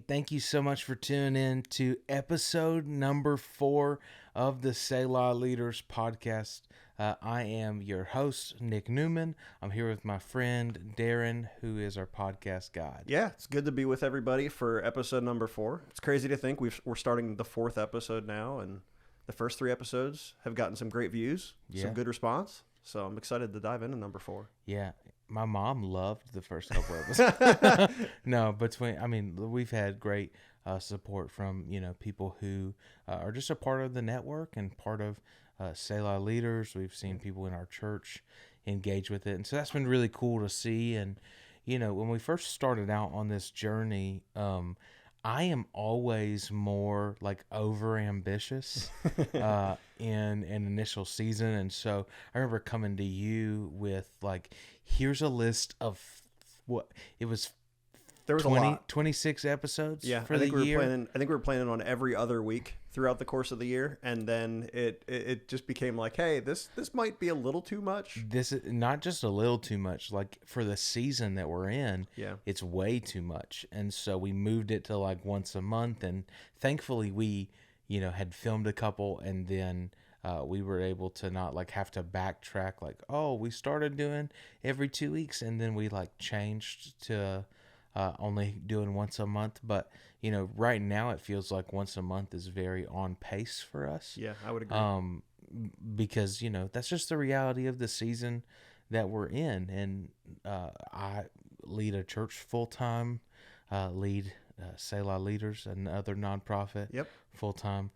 thank you so much for tuning in to episode number 4 of the Selah Leaders podcast. I am your host, Nick Newman. I'm here with my friend, Darren, who is our podcast guide. Yeah, it's good to be with everybody for episode number 4. It's crazy to think we're starting the 4th episode now, and the first 3 episodes have gotten some great views, some good response. So I'm excited to dive into number 4. Yeah. My mom loved the first couple episodes. No, we've had great support from, people who are just a part of the network and part of Selah Leaders. We've seen people in our church engage with it. And so that's been really cool to see. And, when we first started out on this journey, I am always more like over ambitious in an initial season. And so I remember coming to you with like, here's a list of what it was. There was 26 episodes for the year. I think we were planning on every other week throughout the course of the year. And then it just became like, hey, this might be a little too much. This is not just a little too much. Like for the season that we're in, it's way too much. And so we moved it to like once a month. And thankfully we, had filmed a couple, and then we were able to not like have to backtrack like, oh, we started doing every 2 weeks, and then we like changed to only doing once a month. But right now it feels like once a month is very on pace for us. Yeah, I would agree. Because that's just the reality of the season that we're in. And I lead a church full time, lead Selah Leaders, another nonprofit, full time.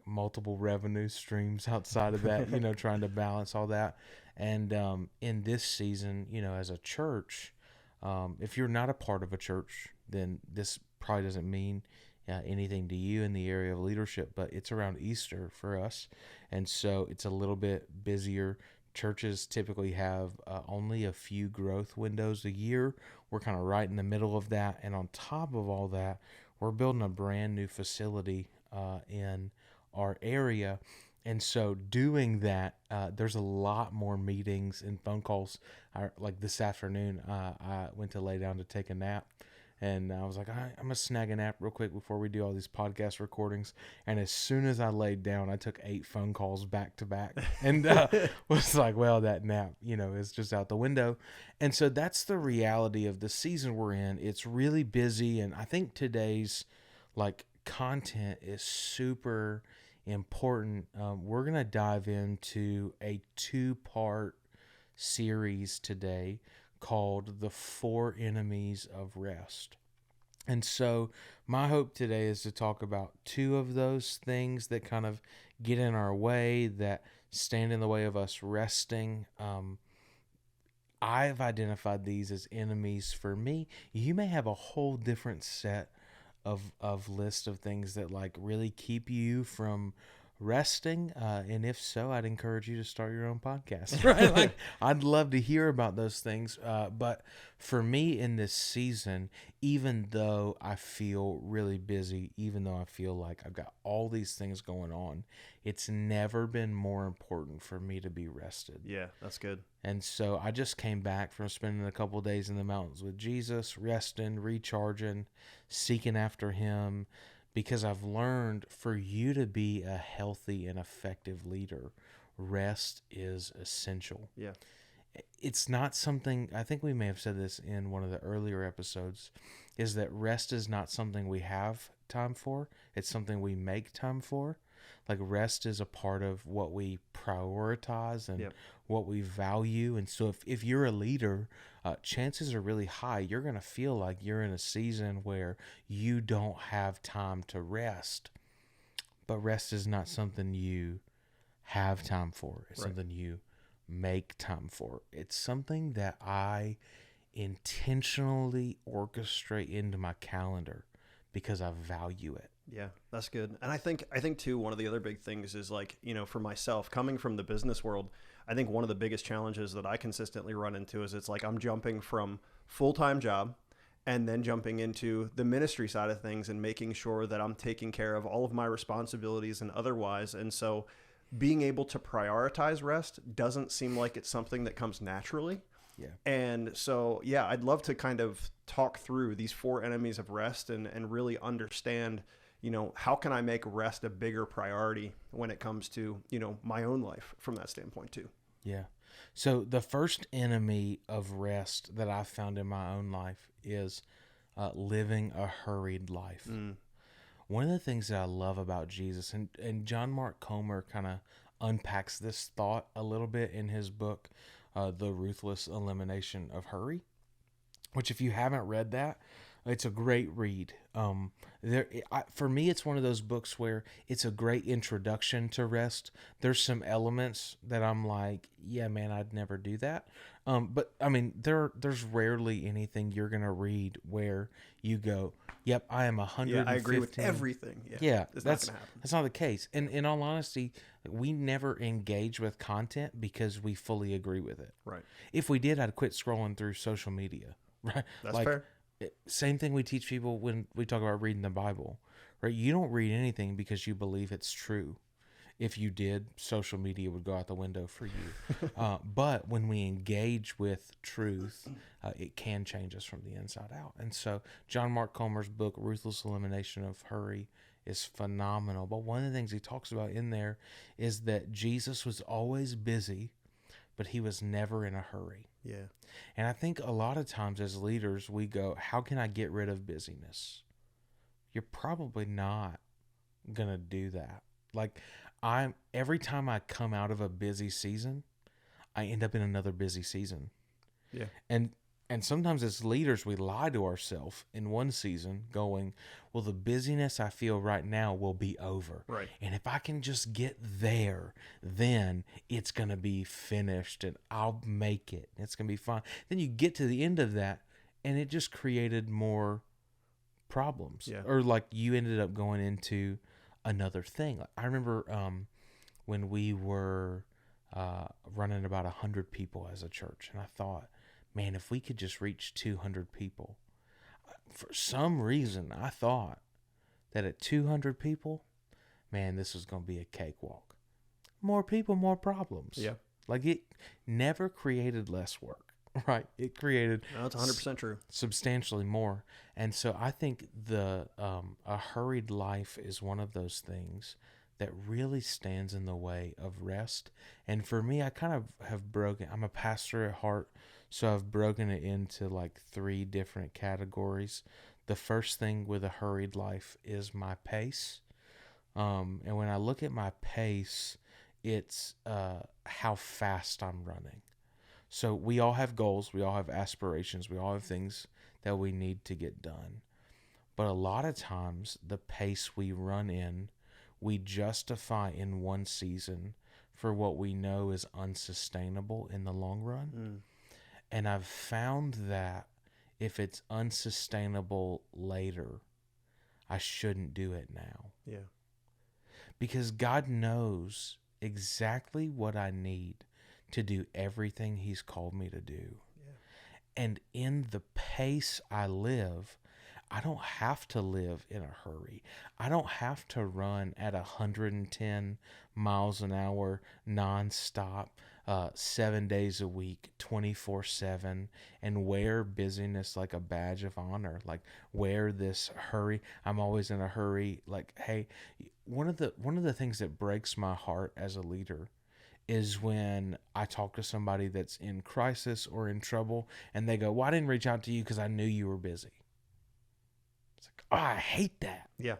Multiple revenue streams outside of that, trying to balance all that. And in this season, as a church, if you're not a part of a church, then this probably doesn't mean anything to you in the area of leadership, but it's around Easter for us. And so it's a little bit busier. Churches typically have only a few growth windows a year. We're kind of right in the middle of that. And on top of all that, we're building a brand new facility in our area. And so doing that, there's a lot more meetings and phone calls. Like this afternoon, I went to lay down to take a nap. And I was like, I'm going to snag a nap real quick before we do all these podcast recordings. And as soon as I laid down, I took 8 phone calls back to back. And was like, well, that nap, is just out the window. And so that's the reality of the season we're in. It's really busy. And I think today's like content is super important. We're going to dive into a 2-part series today called The 4 Enemies of Rest. And so my hope today is to talk about 2 of those things that kind of get in our way, that stand in the way of us resting. I've identified these as enemies for me. You may have a whole different set of list of things that like really keep you from resting, and if so, I'd encourage you to start your own podcast, right? Like I'd love to hear about those things, but for me in this season, even though I feel really busy, even though I feel like I've got all these things going on, it's never been more important for me to be rested. Yeah, that's good. And so I just came back from spending a couple of days in the mountains with Jesus, resting, recharging, seeking after him, because I've learned for you to be a healthy and effective leader, rest is essential. Yeah. It's not something, I think we may have said this in one of the earlier episodes, is that rest is not something we have time for. It's something we make time for. Like rest is a part of what we prioritize and what we value. And so if you're a leader, chances are really high you're going to feel like you're in a season where you don't have time to rest. But rest is not something you have time for. It's something you make time for. It's something that I intentionally orchestrate into my calendar because I value it. Yeah, that's good. And I think too, one of the other big things is like, for myself, coming from the business world, I think one of the biggest challenges that I consistently run into is it's like I'm jumping from full-time job and then jumping into the ministry side of things and making sure that I'm taking care of all of my responsibilities and otherwise. And so being able to prioritize rest doesn't seem like it's something that comes naturally. Yeah. And so, yeah, I'd love to kind of talk through these four enemies of rest and really understand, how can I make rest a bigger priority when it comes to, my own life from that standpoint too. Yeah. So the first enemy of rest that I've found in my own life is living a hurried life. Mm. One of the things that I love about Jesus, and John Mark Comer kind of unpacks this thought a little bit in his book, The Ruthless Elimination of Hurry, which if you haven't read that, it's a great read. For me, it's one of those books where it's a great introduction to rest. There's some elements that I'm like, yeah, man, I'd never do that. But I mean, there's rarely anything you're gonna read where you go, yep, I am Yeah, 115. I agree with everything. Yeah, Yeah, it's not that's going to happen. that's not the case. And in all honesty, we never engage with content because we fully agree with it. Right. If we did, I'd quit scrolling through social media. Right? That's Like, fair. same thing we teach people when we talk about reading the Bible. Right? You don't read anything because you believe it's true. If you did, social media would go out the window for you. But when we engage with truth, it can change us from the inside out. And so, John Mark Comer's book, Ruthless Elimination of Hurry, is phenomenal. But one of the things he talks about in there is that Jesus was always busy, but he was never in a hurry. Yeah. And I think a lot of times as leaders, we go, how can I get rid of busyness? You're probably not going to do that. Like, every time I come out of a busy season, I end up in another busy season. Yeah. And sometimes as leaders, we lie to ourselves in one season going, well, the busyness I feel right now will be over. Right. And if I can just get there, then it's going to be finished and I'll make it. It's going to be fine. Then you get to the end of that and it just created more problems. Yeah. Or like you ended up going into another thing. I remember when we were running about 100 people as a church, and I thought, man, if we could just reach 200 people. For some reason, I thought that at 200 people, man, this was going to be a cakewalk. More people, more problems. Yeah. Like it never created less work, right? It created No, that's 100% true. substantially more. And so I think a hurried life is one of those things that really stands in the way of rest. And for me, I kind of have broken, I'm a pastor at heart, so I've broken it into like 3 different categories. The first thing with a hurried life is my pace. And when I look at my pace, it's how fast I'm running. So we all have goals, we all have aspirations, we all have things that we need to get done. But a lot of times, the pace we run in, we justify in one season for what we know is unsustainable in the long run. Mm. And I've found that if it's unsustainable later, I shouldn't do it now. Yeah. Because God knows exactly what I need to do everything He's called me to do. Yeah. And in the pace I live, I don't have to live in a hurry. I don't have to run at 110 miles an hour nonstop, 7 days a week, 24/7, and wear busyness like a badge of honor. Like wear this hurry. I'm always in a hurry. Like, hey, one of the things that breaks my heart as a leader is when I talk to somebody that's in crisis or in trouble, and they go, "Well, I didn't reach out to you because I knew you were busy." It's like, oh, I hate that. Yeah.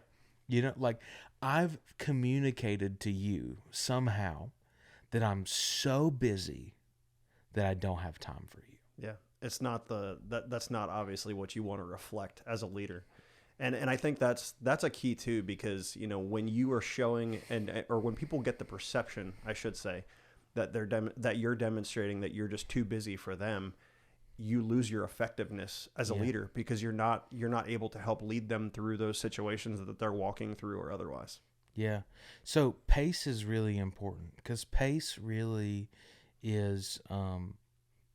Like I've communicated to you somehow that I'm so busy that I don't have time for you. Yeah. It's not that's not obviously what you want to reflect as a leader. And I think that's a key too, because, when you are showing or when people get the perception, I should say, that that you're demonstrating that you're just too busy for them, you lose your effectiveness as a leader, because you're not able to help lead them through those situations that they're walking through or otherwise. Yeah. So pace is really important, because pace really is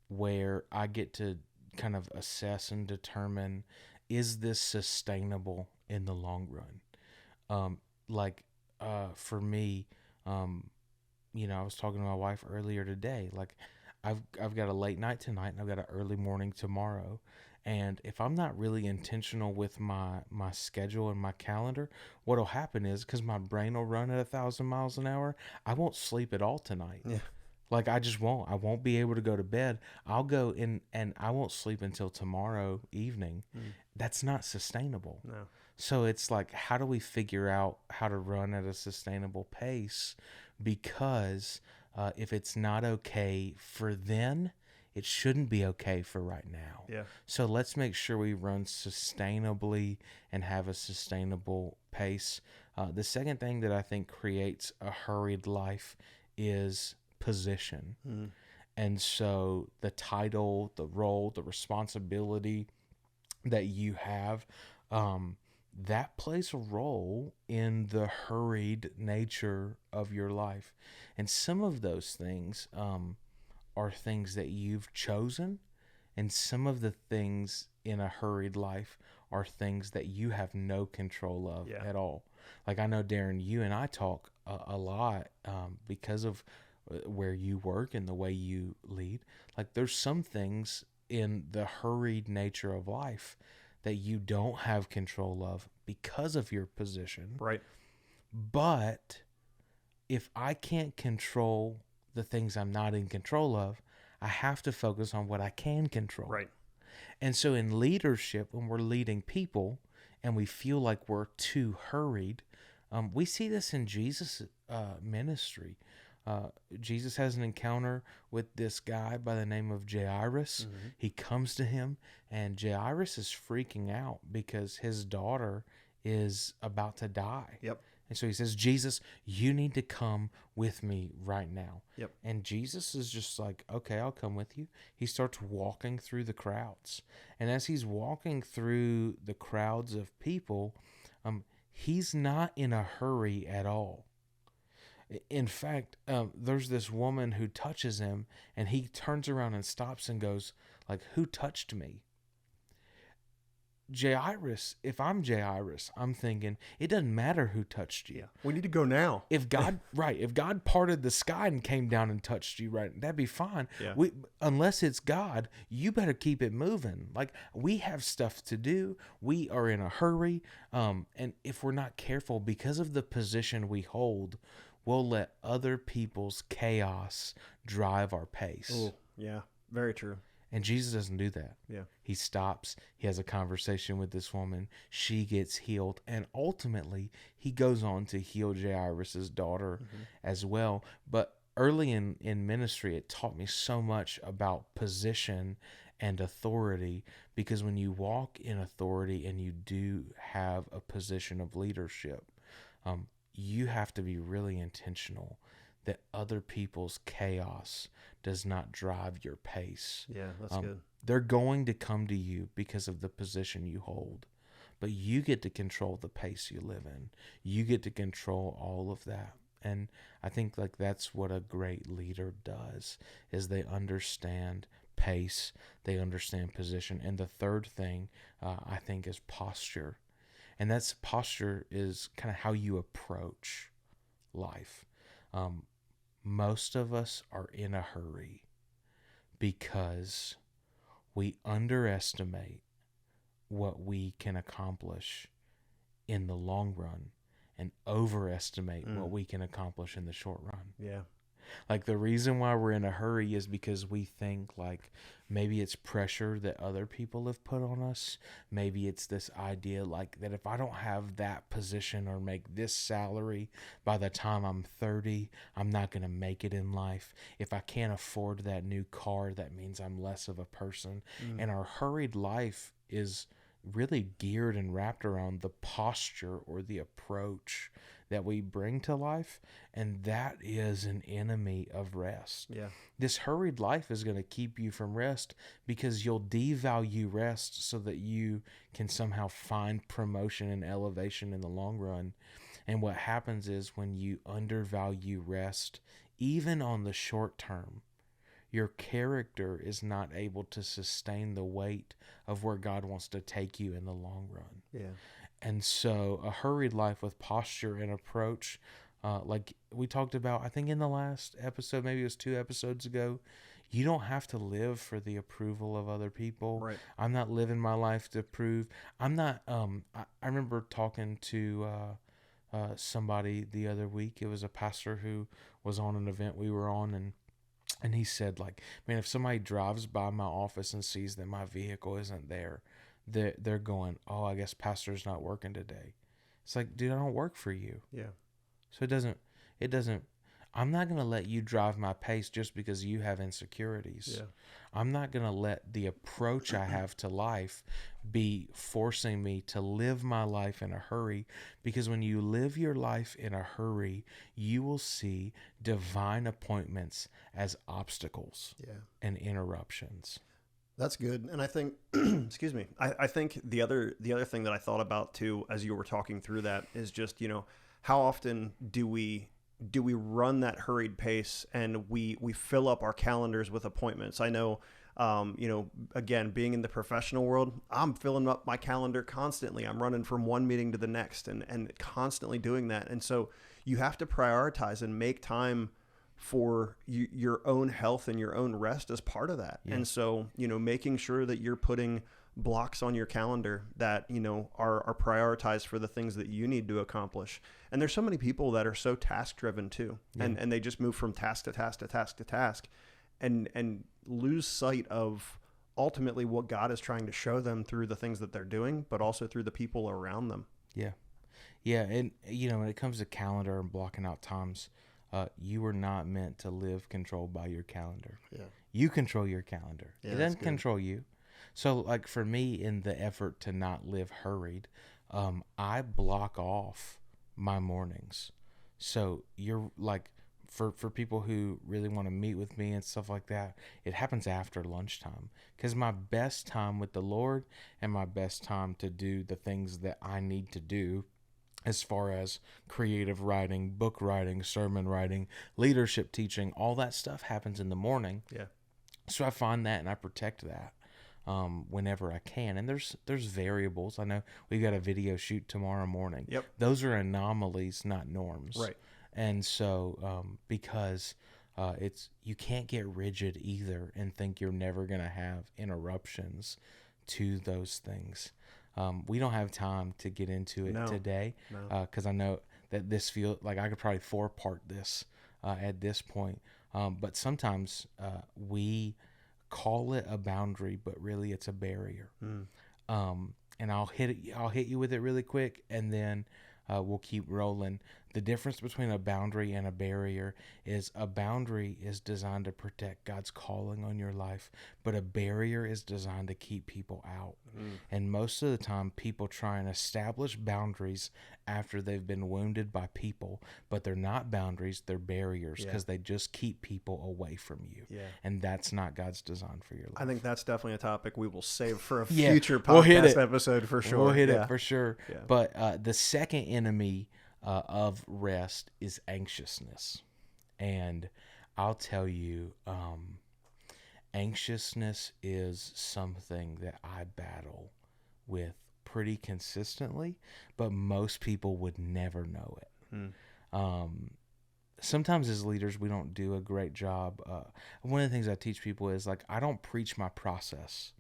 where I get to kind of assess and determine, is this sustainable in the long run? For me, I was talking to my wife earlier today. Like, I've got a late night tonight and I've got an early morning tomorrow. And if I'm not really intentional with my schedule and my calendar, what'll happen is, because my brain will run at 1,000 miles an hour, I won't sleep at all tonight. Yeah. Like I just won't. I won't be able to go to bed. I'll go in and I won't sleep until tomorrow evening. That's not sustainable. No. So it's like, how do we figure out how to run at a sustainable pace? Because if it's not okay for then, it shouldn't be okay for right now. Yeah. So let's make sure we run sustainably and have a sustainable pace. The second thing that I think creates a hurried life is position. And so the title, the role, the responsibility that you have, that plays a role in the hurried nature of your life. And some of those things are things that you've chosen, and some of the things in a hurried life are things that you have no control of at all. Like I know, Darren, you and I talk a lot because of where you work and the way you lead. Like there's some things in the hurried nature of life that you don't have control of because of your position. Right. But if I can't control the things I'm not in control of, I have to focus on what I can control. Right. And so in leadership, when we're leading people and we feel like we're too hurried, we see this in Jesus' ministry. Jesus has an encounter with this guy by the name of Jairus. He comes to him, and Jairus is freaking out because his daughter is about to die. Yep. And so he says, Jesus, you need to come with me right now. Yep. And Jesus is just like, okay, I'll come with you. He starts walking through the crowds. And as he's walking through the crowds of people, he's not in a hurry at all. In fact, there's this woman who touches him, and he turns around and stops and goes, like, who touched me? Jairus, if I'm Jairus, I'm thinking, it doesn't matter who touched you. Yeah. We need to go now. If God, if God parted the sky and came down and touched you, right, that'd be fine. Yeah. Unless it's God, you better keep it moving. Like, we have stuff to do. We are in a hurry. And if we're not careful, because of the position we hold, we'll let other people's chaos drive our pace. Oh, yeah. Very true. And Jesus doesn't do that. Yeah. He stops. He has a conversation with this woman. She gets healed. And ultimately, he goes on to heal Jairus' daughter as well. But early in ministry, it taught me so much about position and authority, because when you walk in authority and you do have a position of leadership, you have to be really intentional that other people's chaos does not drive your pace. Yeah, that's good. They're going to come to you because of the position you hold, but you get to control the pace you live in. You get to control all of that. And I think like that's what a great leader does, is they understand pace, they understand position. And the third thing I think is posture. And that's posture is kind of how you approach life. Most of us are in a hurry because we underestimate what we can accomplish in the long run and overestimate what we can accomplish in the short run. Yeah. Like the reason why we're in a hurry is because we think like maybe it's pressure that other people have put on us. Maybe it's this idea like that if I don't have that position or make this salary by the time I'm 30, I'm not going to make it in life. If I can't afford that new car, that means I'm less of a person. And our hurried life is really geared and wrapped around the posture or the approach that we bring to life, and that is an enemy of rest. Yeah. This hurried life is going to keep you from rest because you'll devalue rest so that you can somehow find promotion and elevation in the long run. And what happens is when you undervalue rest, even on the short term, your character is not able to sustain the weight of where God wants to take you in the long run. Yeah. And so a hurried life with posture and approach, like we talked about, I think in the last episode, maybe it was 2 episodes ago, You don't have to live for the approval of other people. Right. I'm not living my life to prove. I'm not. I remember talking to somebody the other week. It was a pastor who was on an event we were on, and he said, like, man, if somebody drives by my office and sees that my vehicle isn't there, they're going, oh, I guess pastor's not working today. It's like, dude, I don't work for you. Yeah. So it doesn't, I'm not going to let you drive my pace just because you have insecurities. Yeah. I'm not going to let the approach I have to life be forcing me to live my life in a hurry, because when you live your life in a hurry, you will see divine appointments as obstacles and interruptions. That's good. And I think, excuse me, I think the other thing that I thought about too, as you were talking through that, is just, how often do we run that hurried pace and we fill up our calendars with appointments? I know, again, being in the professional world, I'm filling up my calendar constantly. I'm running from one meeting to the next and constantly doing that. And so you have to prioritize and make time for your own health and your own rest as part of that. Yeah. And so, making sure that you're putting blocks on your calendar that, are prioritized for the things that you need to accomplish. And there's so many people that are so task driven too. Yeah. And they just move from task to task to task to task and lose sight of ultimately what God is trying to show them through the things that they're doing, but also through the people around them. Yeah. Yeah. And, when it comes to calendar and blocking out times, you were not meant to live controlled by your calendar. Yeah. You control your calendar. Yeah, it doesn't control you. So, like, for me, in the effort to not live hurried, I block off my mornings. So you're like, for people who really want to meet with me and stuff like that, it happens after lunchtime, because my best time with the Lord and my best time to do the things that I need to do as far as creative writing, book writing, sermon writing, leadership teaching, all that stuff happens in the morning. Yeah. So I find that and I protect that whenever I can. And there's variables. I know we've got a video shoot tomorrow morning. Yep. Those are anomalies, not norms. Right. And so because you can't get rigid either and think you're never going to have interruptions to those things. We don't have time to get into it today because I know that this feels like I could probably 4-part this at this point. But sometimes we call it a boundary, but really it's a barrier. And I'll hit you with it really quick, and then we'll keep rolling. The difference between a boundary and a barrier is a boundary is designed to protect God's calling on your life, but a barrier is designed to keep people out. And most of the time, people try and establish boundaries after they've been wounded by people, but they're not boundaries, they're barriers, because they just keep people away from you. Yeah. And that's not God's design for your life. I think that's definitely a topic we will save for a future podcast episode for sure. We'll hit it for sure. Yeah. But the second enemy of rest is anxiousness. And I'll tell you, anxiousness is something that I battle with pretty consistently, but most people would never know it. Sometimes as leaders, we don't do a great job. One of the things I teach people is, like, I don't preach my process,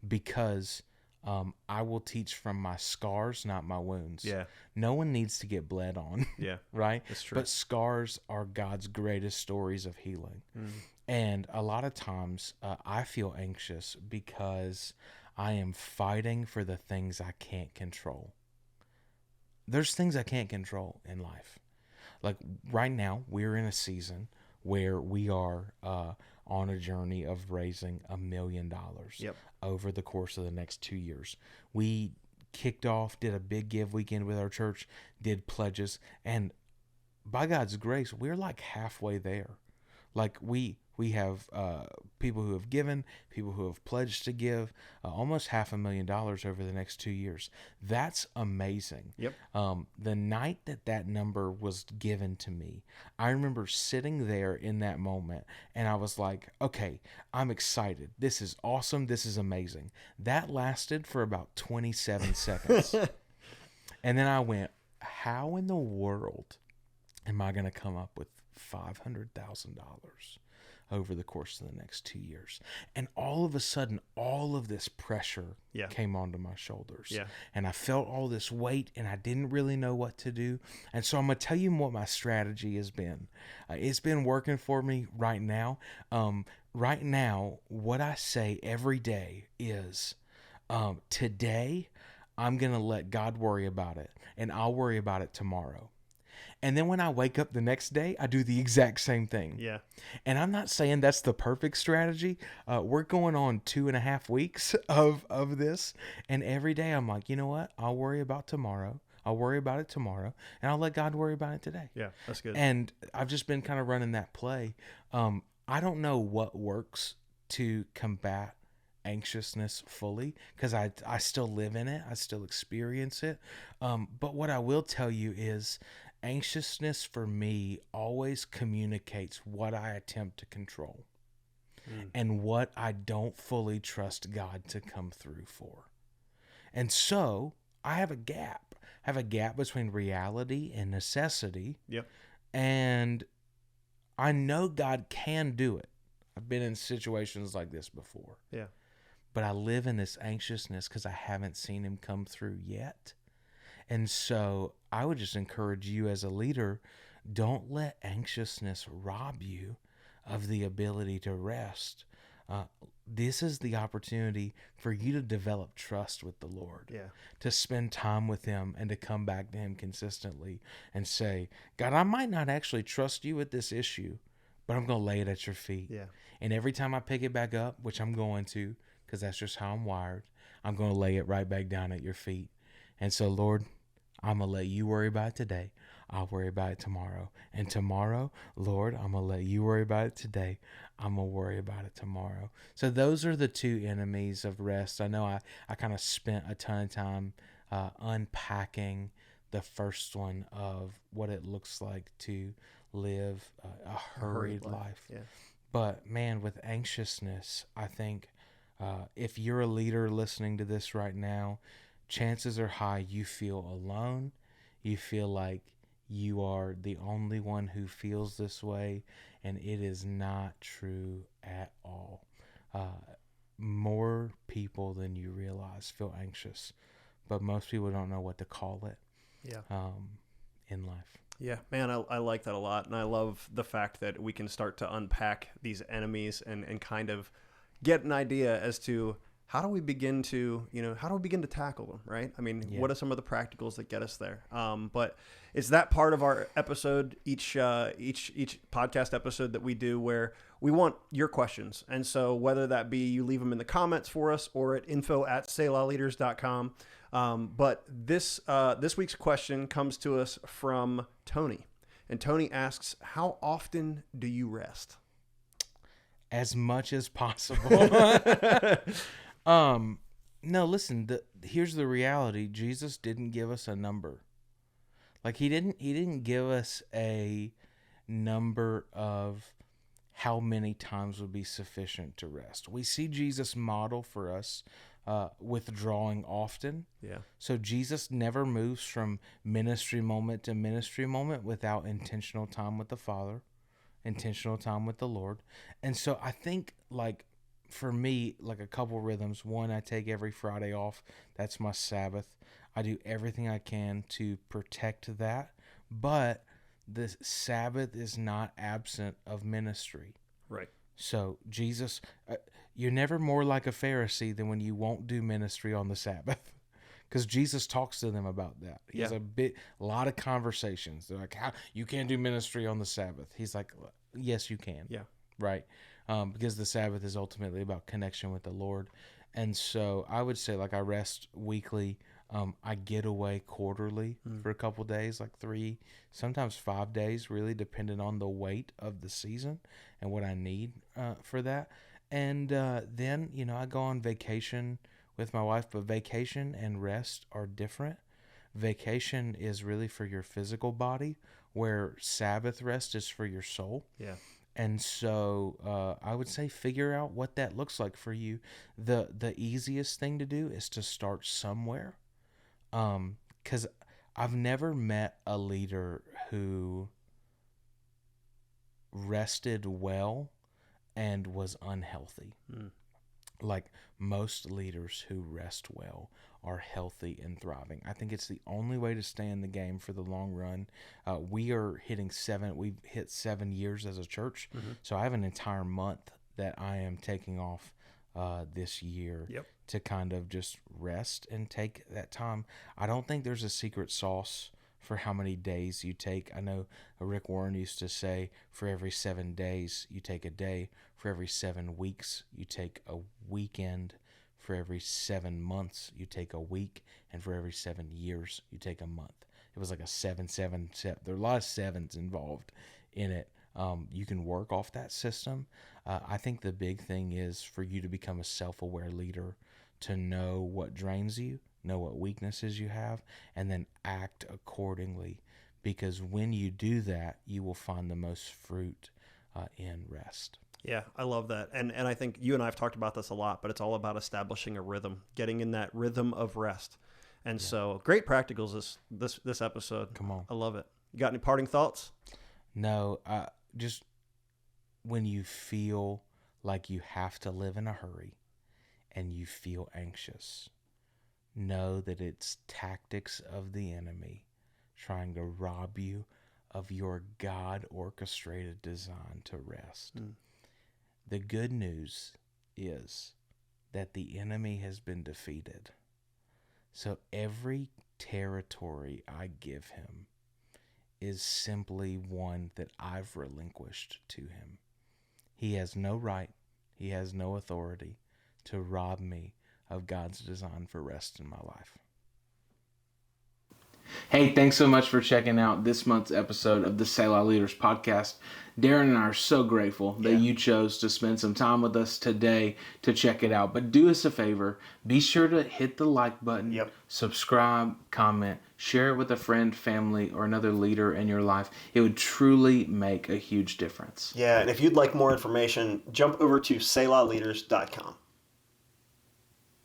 because I will teach from my scars, not my wounds. Yeah. No one needs to get bled on. Yeah. Right? That's true. But scars are God's greatest stories of healing. And a lot of times I feel anxious because I am fighting for the things I can't control. There's things I can't control in life. Like right now, we're in a season where we are on a journey of raising $1 million over the course of the next 2 years. We kicked off, did a big give weekend with our church, did pledges, and by God's grace, we're like halfway there. Like we have people who have given, people who have pledged to give, almost $500,000 over the next 2 years. That's amazing. Yep. The night that number was given to me, I remember sitting there in that moment, and I was like, okay, I'm excited. This is awesome. This is amazing. That lasted for about 27 seconds. And then I went, how in the world am I going to come up with $500,000? over the course of the next 2 years. And all of a sudden, all of this pressure Yeah. came onto my shoulders. Yeah. And I felt all this weight, and I didn't really know what to do. And so I'm going to tell you what my strategy has been. It's been working for me right now. Right now, what I say every day is, today, I'm going to let God worry about it, and I'll worry about it tomorrow. And then when I wake up the next day, I do the exact same thing. Yeah. And I'm not saying that's the perfect strategy. We're going on 2.5 weeks of this. And every day I'm like, you know what? I'll worry about tomorrow. I'll worry about it tomorrow. And I'll let God worry about it today. Yeah, that's good. And I've just been kind of running that play. I don't know what works to combat anxiousness fully, because I still live in it. I still experience it. But what I will tell you is, anxiousness for me always communicates what I attempt to control and what I don't fully trust God to come through for. And so I have a gap. I have a gap between reality and necessity. Yep. And I know God can do it. I've been in situations like this before. Yeah. But I live in this anxiousness because I haven't seen him come through yet. And so I would just encourage you as a leader, don't let anxiousness rob you of the ability to rest. This is the opportunity for you to develop trust with the Lord, to spend time with him and to come back to him consistently and say, God, I might not actually trust you with this issue, but I'm going to lay it at your feet. Yeah. And every time I pick it back up, which I'm going to, because that's just how I'm wired, I'm going to lay it right back down at your feet. And so, Lord, I'm going to let you worry about it today. I'll worry about it tomorrow. And tomorrow, Lord, I'm going to let you worry about it today. I'm going to worry about it tomorrow. So those are the two enemies of rest. I know I kind of spent a ton of time unpacking the first one of what it looks like to live a hurried life. Yeah. But man, with anxiousness, I think if you're a leader listening to this right now, chances are high you feel alone. You feel like you are the only one who feels this way, and it is not true at all. More people than you realize feel anxious, but most people don't know what to call it. In life. Yeah, man, I like that a lot. And I love the fact that we can start to unpack these enemies and kind of get an idea as to how do we begin to tackle them, right? I mean, what are some of the practicals that get us there? But it's that part of our episode, each podcast episode that we do, where we want your questions. And so whether that be you leave them in the comments for us or at info@selahleaders.com. But this week's question comes to us from Tony. And Tony asks, how often do you rest? As much as possible. No, listen, here's the reality. Jesus didn't give us a number. Like he didn't give us a number of how many times would be sufficient to rest. We see Jesus model for us withdrawing often. Yeah. So Jesus never moves from ministry moment to ministry moment without intentional time with the Father, intentional time with the Lord. And so I think, like, for me, like a couple rhythms. One, I take every Friday off. That's my Sabbath. I do everything I can to protect that. But the Sabbath is not absent of ministry. Right. So Jesus, you're never more like a Pharisee than when you won't do ministry on the Sabbath. Because Jesus talks to them about that. He has a lot of conversations. They're like, "How you can't do ministry on the Sabbath?" He's like, "Yes, you can." Yeah. Right. Because the Sabbath is ultimately about connection with the Lord. And so I would say, like, I rest weekly. I get away quarterly for a couple days, like 3, sometimes 5 days, really depending on the weight of the season and what I need for that. And then, I go on vacation with my wife, but vacation and rest are different. Vacation is really for your physical body, where Sabbath rest is for your soul. Yeah. And so I would say figure out what that looks like for you. The easiest thing to do is to start somewhere. Because I've never met a leader who rested well and was unhealthy. Mm. Like most leaders who rest well are healthy and thriving. I think it's the only way to stay in the game for the long run. We've hit 7 years as a church. Mm-hmm. So I have an entire month that I am taking off this year Yep. to kind of just rest and take that time. I don't think there's a secret sauce for how many days you take. I know Rick Warren used to say for every 7 days you take a day, for every 7 weeks you take a weekend, for every 7 months you take a week, and for every 7 years you take a month. It was like a 7. There are a lot of sevens involved in it. You can work off that system. I think the big thing is for you to become a self-aware leader, to know what drains you, know what weaknesses you have, and then act accordingly. Because when you do that, you will find the most fruit in rest. Yeah, I love that. And I think you and I have talked about this a lot, but it's all about establishing a rhythm, getting in that rhythm of rest. And so great practicals this episode. Come on. I love it. You got any parting thoughts? No, just when you feel like you have to live in a hurry and you feel anxious, know that it's tactics of the enemy trying to rob you of your God-orchestrated design to rest. Mm. The good news is that the enemy has been defeated. So every territory I give him is simply one that I've relinquished to him. He has no right, he has no authority to rob me of God's design for rest in my life. Hey, thanks so much for checking out this month's episode of the Selah Leaders Podcast. Darren and I are so grateful that you chose to spend some time with us today to check it out. But do us a favor, be sure to hit the like button, subscribe, comment, share it with a friend, family, or another leader in your life. It would truly make a huge difference. Yeah, and if you'd like more information, jump over to selahleaders.com.